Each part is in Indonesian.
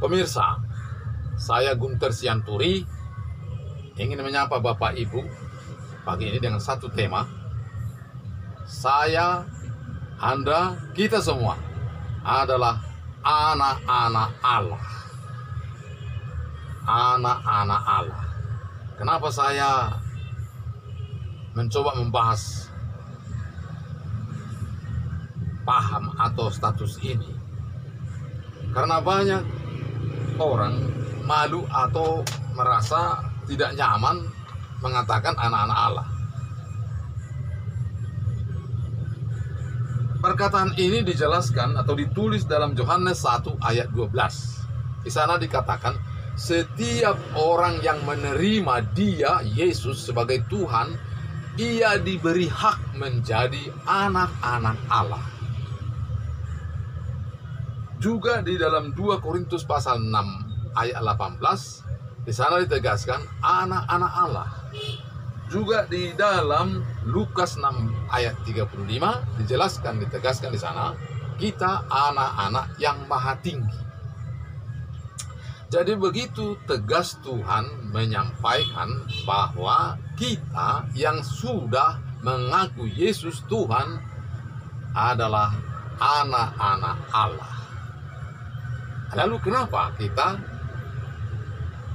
Pemirsa, saya Gunter Sianturi ingin menyapa Bapak Ibu pagi ini dengan satu tema. Saya, Anda, kita semua adalah anak-anak Allah. Anak-anak Allah. Kenapa saya mencoba membahas paham atau status ini? Karena banyak orang malu atau merasa tidak nyaman mengatakan anak-anak Allah. Perkataan ini dijelaskan atau ditulis dalam Yohanes 1 ayat 12. Di sana dikatakan, setiap orang yang menerima Dia, Yesus, sebagai Tuhan, ia diberi hak menjadi anak-anak Allah. Juga di dalam 2 Korintus pasal 6 ayat 18, di sana ditegaskan anak-anak Allah. Juga di dalam Lukas 6 ayat 35 dijelaskan, ditegaskan di sana, kita anak-anak yang maha tinggi. Jadi begitu tegas Tuhan menyampaikan bahwa kita yang sudah mengaku Yesus Tuhan adalah anak-anak Allah. Lalu kenapa kita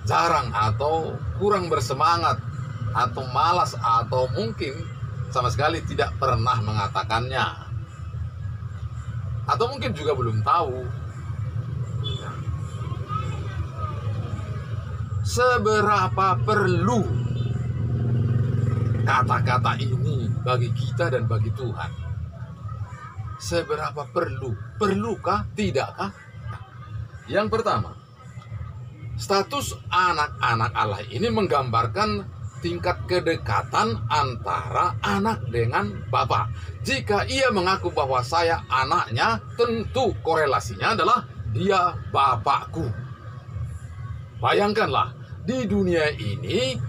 jarang atau kurang bersemangat atau malas atau mungkin sama sekali tidak pernah mengatakannya? Atau mungkin juga belum tahu seberapa perlu kata-kata ini bagi kita dan bagi Tuhan. Seberapa perlu? Perlukah? Tidakkah? Yang pertama, status anak-anak Allah ini menggambarkan tingkat kedekatan antara anak dengan Bapa. Jika ia mengaku bahwa saya anaknya, tentu korelasinya adalah dia Bapakku. Bayangkanlah, di dunia ini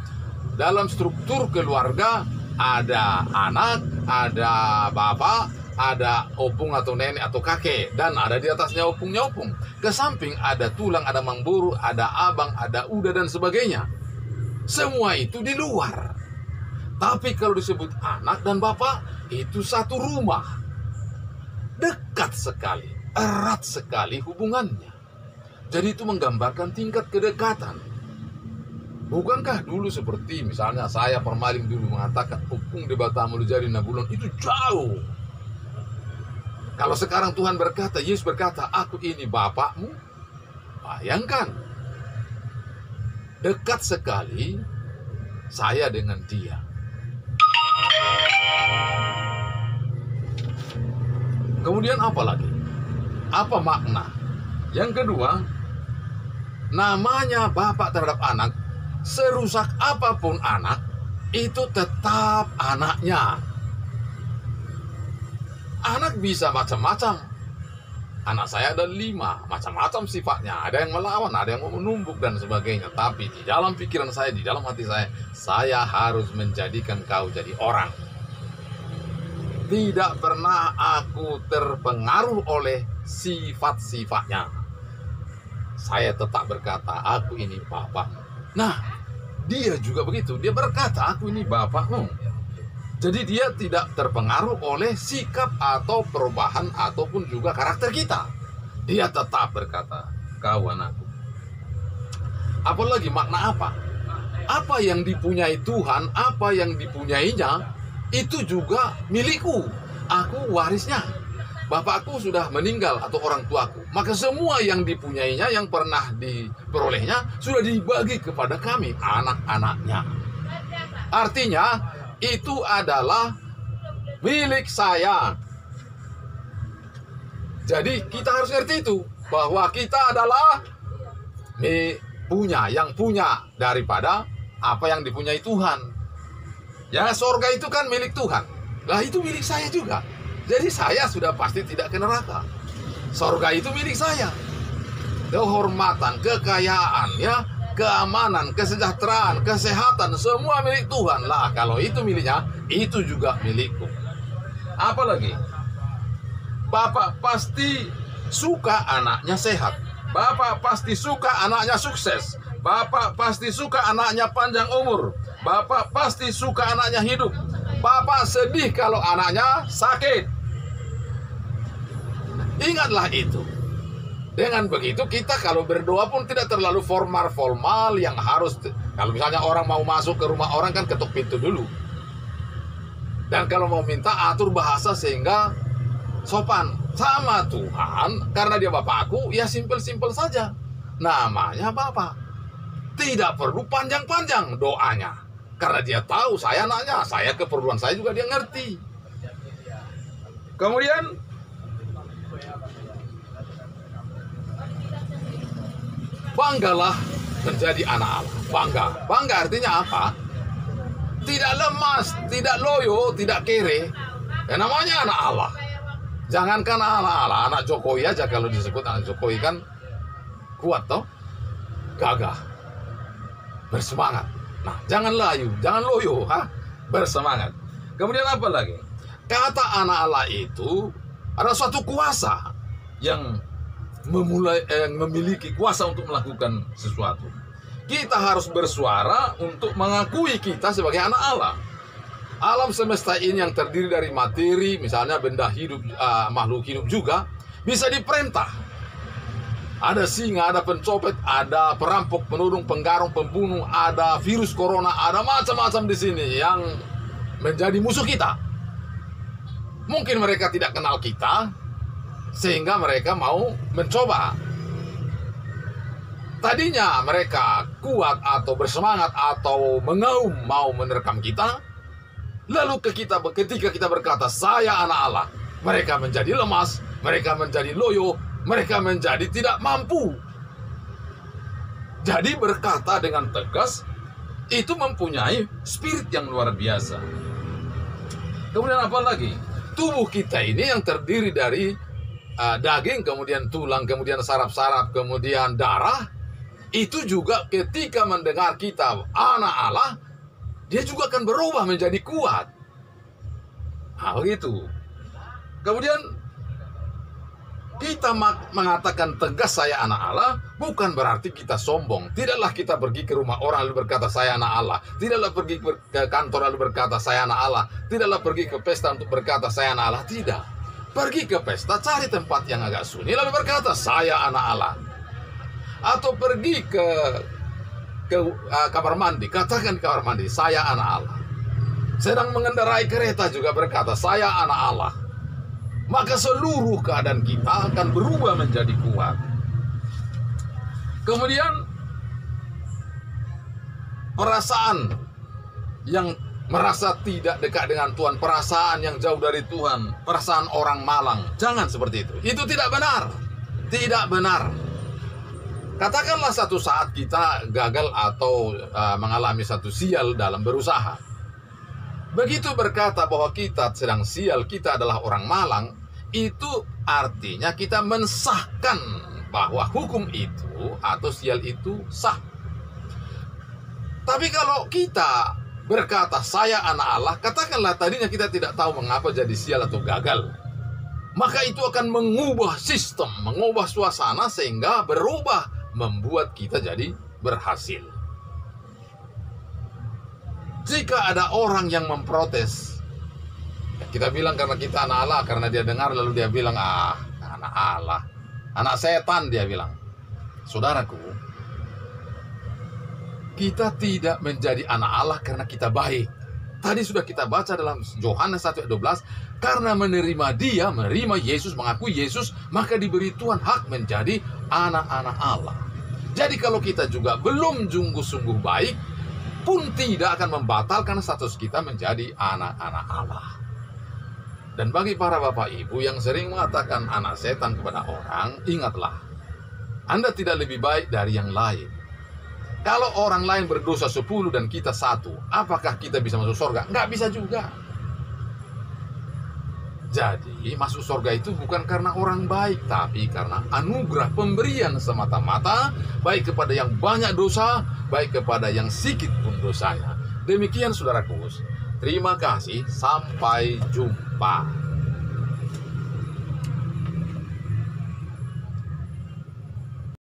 dalam struktur keluarga ada anak, ada bapak, ada opung atau nenek atau kakek, dan ada di atasnya opungnya opung. Ke samping ada tulang, ada mangburu, ada abang, ada uda dan sebagainya. Semua itu di luar. Tapi kalau disebut anak dan bapak, itu satu rumah. Dekat sekali, erat sekali hubungannya. Jadi itu menggambarkan tingkat kedekatan. Bukankah dulu seperti misalnya saya Permalim dulu mengatakan opung di Batamulu jadi Nabulon, itu jauh. Kalau sekarang Tuhan berkata, Yesus berkata, aku ini Bapakmu, bayangkan, dekat sekali saya dengan Dia. Kemudian apa lagi? Apa makna? Yang kedua, namanya Bapak terhadap anak, serusak apapun anak, itu tetap anaknya. Anak bisa macam-macam. Anak saya ada 5, macam-macam sifatnya. Ada yang melawan, ada yang mau menumbuk dan sebagainya. Tapi di dalam pikiran saya, di dalam hati saya harus menjadikan kau jadi orang. Tidak pernah aku terpengaruh oleh sifat-sifatnya. Saya tetap berkata, aku ini Bapakmu. Nah, dia juga begitu. Dia berkata, aku ini Bapakmu. Jadi dia tidak terpengaruh oleh sikap atau perubahan ataupun juga karakter kita. Dia tetap berkata, kau anakku. Apalagi makna apa? Apa yang dipunyai Tuhan, apa yang dipunyainya, itu juga milikku. Aku warisnya. Bapakku sudah meninggal atau orang tuaku. Maka semua yang dipunyainya, yang pernah diperolehnya, sudah dibagi kepada kami, anak-anaknya. Artinya, itu adalah milik saya. Jadi kita harus ngerti itu, bahwa kita adalah yang punya daripada apa yang dipunyai Tuhan. Ya, surga itu kan milik Tuhan. Lah itu milik saya juga. Jadi saya sudah pasti tidak ke neraka. Surga itu milik saya. Kehormatan, kekayaan, ya, keamanan, kesejahteraan, kesehatan, semua milik Tuhan. Lah, kalau itu miliknya, itu juga milikku. Apalagi, Bapak pasti suka anaknya sehat. Bapak pasti suka anaknya sukses. Bapak pasti suka anaknya panjang umur. Bapak pasti suka anaknya hidup. Bapak sedih kalau anaknya sakit. Ingatlah itu. Dengan begitu kita kalau berdoa pun tidak terlalu formal-formal yang harus. Kalau misalnya orang mau masuk ke rumah orang kan ketuk pintu dulu. Dan kalau mau minta atur bahasa sehingga sopan. Sama Tuhan, karena dia Bapakku, ya simpel-simpel saja. Namanya Bapak. Tidak perlu panjang-panjang doanya. Karena dia tahu saya anaknya, saya keperluan saya juga dia ngerti. Kemudian banggalah menjadi anak Allah. Bangga artinya apa? Tidak lemas, tidak loyo, tidak kere. Ya namanya anak Allah. Jangankan anak Allah, anak Jokowi aja kalau disebut anak Jokowi kan kuat toh, gagah, bersemangat. Nah, jangan layu, jangan loyo, bersemangat. Kemudian apa lagi? Kata anak Allah itu ada suatu kuasa yang memiliki kuasa untuk melakukan sesuatu. Kita harus bersuara untuk mengakui kita sebagai anak Allah. Alam semesta ini yang terdiri dari materi, misalnya benda hidup, makhluk hidup juga, bisa diperintah. Ada singa, ada pencopet, ada perampok, penudung, penggarong, pembunuh, ada virus corona, ada macam-macam di sini yang menjadi musuh kita. Mungkin mereka tidak kenal kita, sehingga mereka mau mencoba. Tadinya mereka kuat atau bersemangat atau mengaum mau menerkam kita. Lalu ketika kita berkata, saya anak Allah, mereka menjadi lemas, mereka menjadi loyo, mereka menjadi tidak mampu. Jadi berkata dengan tegas, itu mempunyai spirit yang luar biasa. Kemudian apa lagi? Tubuh kita ini yang terdiri dari daging, kemudian tulang, kemudian saraf-saraf, kemudian darah, itu juga ketika mendengar kita anak Allah, dia juga akan berubah menjadi kuat. Nah, begitu. Kemudian kita mengatakan tegas saya anak Allah, bukan berarti kita sombong. Tidaklah kita pergi ke rumah orang lalu berkata saya anak Allah. Tidaklah pergi ke kantor lalu berkata saya anak Allah. Tidaklah pergi ke pesta untuk berkata saya anak Allah. Tidak. Pergi ke pesta, cari tempat yang agak sunyi lalu berkata saya anak Allah. Atau pergi ke kamar mandi, katakan di kamar mandi, saya anak Allah. Sedang mengendarai kereta juga berkata, saya anak Allah. Maka seluruh keadaan kita akan berubah menjadi kuat. Kemudian, perasaan yang merasa tidak dekat dengan Tuhan, perasaan yang jauh dari Tuhan, perasaan orang malang, jangan seperti itu. Itu tidak benar. Tidak benar. Katakanlah satu saat kita gagal atau mengalami satu sial dalam berusaha. Begitu berkata bahwa kita sedang sial, kita adalah orang malang, itu artinya kita mensahkan bahwa hukum itu atau sial itu sah. Tapi kalau kita berkata saya anak Allah, katakanlah tadinya kita tidak tahu mengapa jadi sial atau gagal. Maka itu akan mengubah sistem, mengubah suasana sehingga berubah, membuat kita jadi berhasil. Jika ada orang yang memprotes, kita bilang karena kita anak Allah, karena dia dengar lalu dia bilang anak Allah, anak setan dia bilang. Saudaraku, kita tidak menjadi anak Allah karena kita baik. Tadi sudah kita baca dalam Yohanes 1:12, karena menerima dia, menerima Yesus, mengakui Yesus, maka diberi Tuhan hak menjadi anak-anak Allah. Jadi kalau kita juga belum sungguh-sungguh baik, pun tidak akan membatalkan status kita menjadi anak-anak Allah. Dan bagi para bapak ibu yang sering mengatakan anak setan kepada orang, ingatlah, Anda tidak lebih baik dari yang lain. Kalau orang lain berdosa 10 dan kita 1, apakah kita bisa masuk surga? Nggak bisa juga. Jadi masuk surga itu bukan karena orang baik, tapi karena anugerah pemberian semata-mata, baik kepada yang banyak dosa, baik kepada yang sedikit pun dosanya. Demikian saudaraku. Terima kasih, sampai jumpa.